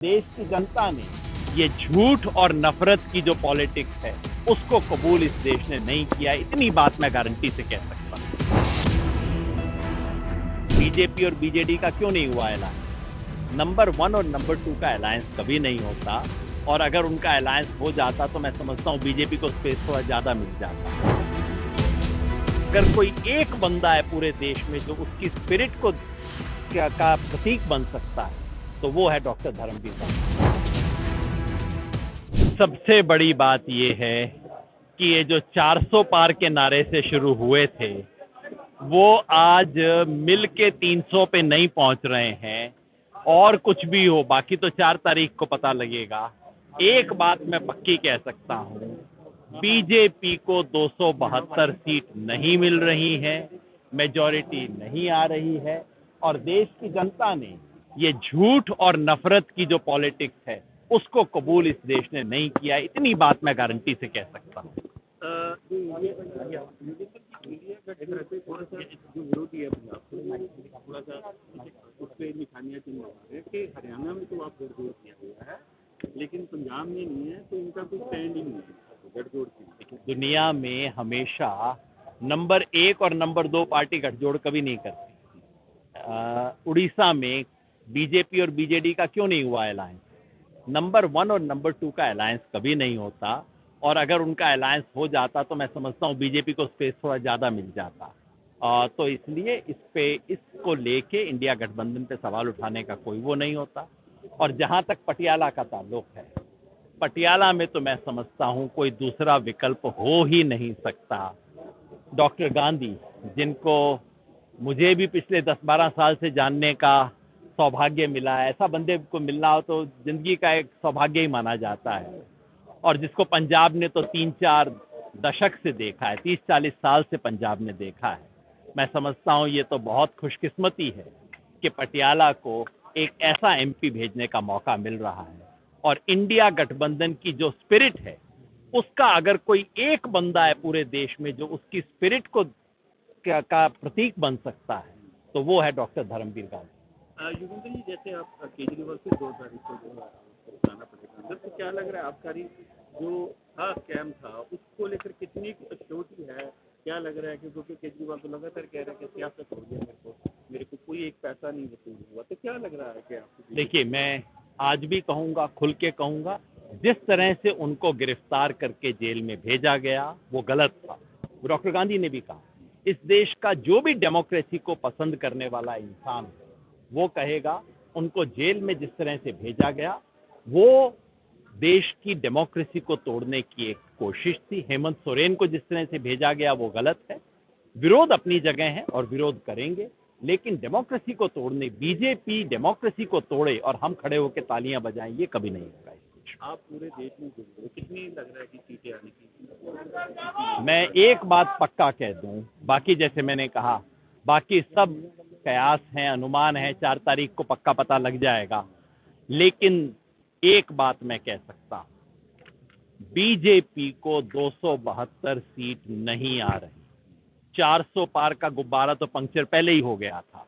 देश की जनता ने ये झूठ और नफरत की जो पॉलिटिक्स है उसको कबूल इस देश ने नहीं किया। इतनी बात मैं गारंटी से कह सकता हूं। बीजेपी और बीजेडी का क्यों नहीं हुआ ऐलान? नंबर 1 और नंबर 2 का अलायंस कभी नहीं होता, और अगर उनका अलायंस हो जाता तो मैं समझता हूं बीजेपी को स्पेस थोड़ा ज्यादा मिल जाता। अगर कोई एक बंदा है पूरे देश में जो उसकी स्पिरिट को का प्रतीक बन सकता है तो वो है डॉक्टर धर्मवीर गांधी। सबसे बड़ी बात ये है कि ये जो 400 पार के नारे से शुरू हुए थे वो आज मिल के 300 पे नहीं पहुंच रहे हैं। और कुछ भी हो, बाकी तो 4 तारीख को पता लगेगा। एक बात मैं पक्की कह सकता हूं, बीजेपी को 272 सीट नहीं मिल रही है, मेजॉरिटी नहीं आ रही है, और देश की जनता ने ये झूठ और नफरत की जो पॉलिटिक्स है उसको कबूल इस देश ने नहीं किया। इतनी बात मैं गारंटी से कह सकता हूं। जो विरोधी है पंजाब को थोड़ा सा उस पर निशानियां चिन्ह लगा रहे हैं कि हरियाणा में तो आप गठजोड़ किया हुआ है लेकिन पंजाब में नहीं है, तो इनका कोई स्टैंड ही नहीं है गठजोड़ की। दुनिया में हमेशा नंबर 1 और नंबर 2 पार्टी गठजोड़ कभी नहीं करती। उड़ीसा में बीजेपी और बीजेडी का क्यों नहीं हुआ अलायंस? नंबर 1 और नंबर 2 का अलायंस कभी नहीं होता, और अगर उनका अलायंस हो जाता तो मैं समझता हूं बीजेपी को स्पेस थोड़ा ज्यादा मिल जाता। तो इसलिए इसको लेके इंडिया गठबंधन पे सवाल उठाने का कोई वो नहीं होता। और जहां तक पटियाला का ताल्लुक है, पटियाला में तो मैं समझता हूं कोई दूसरा विकल्प हो ही नहीं सकता। डॉक्टर गांधी, जिनको मुझे भी पिछले 10-12 साल से जानने का सौभाग्य मिला है, ऐसा बंदे को मिलना हो तो जिंदगी का एक सौभाग्य ही माना जाता है, और जिसको पंजाब ने तो 3-4 दशक से देखा है, 30-40 साल से पंजाब ने देखा है। मैं समझता हूं ये तो बहुत खुशकिस्मती है कि पटियाला को एक ऐसा एमपी भेजने का मौका मिल रहा है। और इंडिया गठबंधन की जो स्पिरिट है उसका अगर कोई एक बंदा है पूरे देश में जो उसकी स्पिरिट को का प्रतीक बन सकता है तो वो है डॉक्टर धर्मवीर गांधी। युगेंद्र जी, जैसे आप केजरीवाल से 2 तारीख को जो है जाना पड़ेगा अंदर, तो क्या लग रहा है आपका जो था स्कैम था उसको लेकर कितनी श्योरिटी है? क्या लग रहा है कि क्योंकि केजरीवाल तो लगातार कह रहे हैं कि सियासत हो गया, मेरे को कोई एक पैसा नहीं वसूल हुआ, तो क्या लग रहा है कि आपको? देखिए, मैं आज भी कहूंगा, खुल के कहूंगा, जिस तरह से उनको गिरफ्तार करके जेल में भेजा गया वो गलत था। डॉक्टर गांधी ने भी कहा, इस देश का जो भी डेमोक्रेसी को पसंद करने वाला इंसान है वो कहेगा उनको जेल में जिस तरह से भेजा गया वो देश की डेमोक्रेसी को तोड़ने की एक कोशिश थी। हेमंत सोरेन को जिस तरह से भेजा गया वो गलत है। विरोध अपनी जगह है और विरोध करेंगे, लेकिन डेमोक्रेसी को तोड़ने, बीजेपी डेमोक्रेसी को तोड़े और हम खड़े होकर तालियां बजाएं, ये कभी नहीं होगा। आप पूरे देश में घूम, कितनी लग रहा है कि सीटें आने की? मैं एक बात पक्का कह दूं, बाकी जैसे मैंने कहा, बाकी सब कयास हैं, अनुमान है, 4 तारीख को पक्का पता लग जाएगा। लेकिन एक बात मैं कह सकता हूं, बीजेपी को 272 सीट नहीं आ रही। 400 पार का गुब्बारा तो पंक्चर पहले ही हो गया था।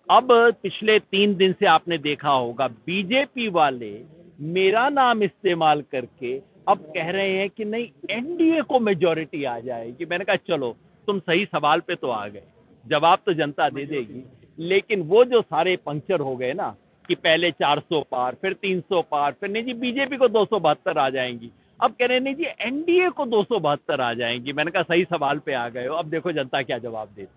अब पिछले 3 दिन से आपने देखा होगा बीजेपी वाले मेरा नाम इस्तेमाल करके अब कह रहे हैं कि नहीं, एनडीए को मेजॉरिटी आ जाएगी। मैंने कहा चलो, तुम सही सवाल पे तो आ गए, जवाब तो जनता दे देगी। लेकिन वो जो सारे पंक्चर हो गए ना कि पहले 400 पार, फिर 300 पार, फिर नहीं जी बीजेपी को 272 आ जाएंगी, अब कह रहे नहीं जी एनडीए को 272 आ जाएंगी। मैंने कहा सही सवाल पे आ गए हो, अब देखो जनता क्या जवाब देती है।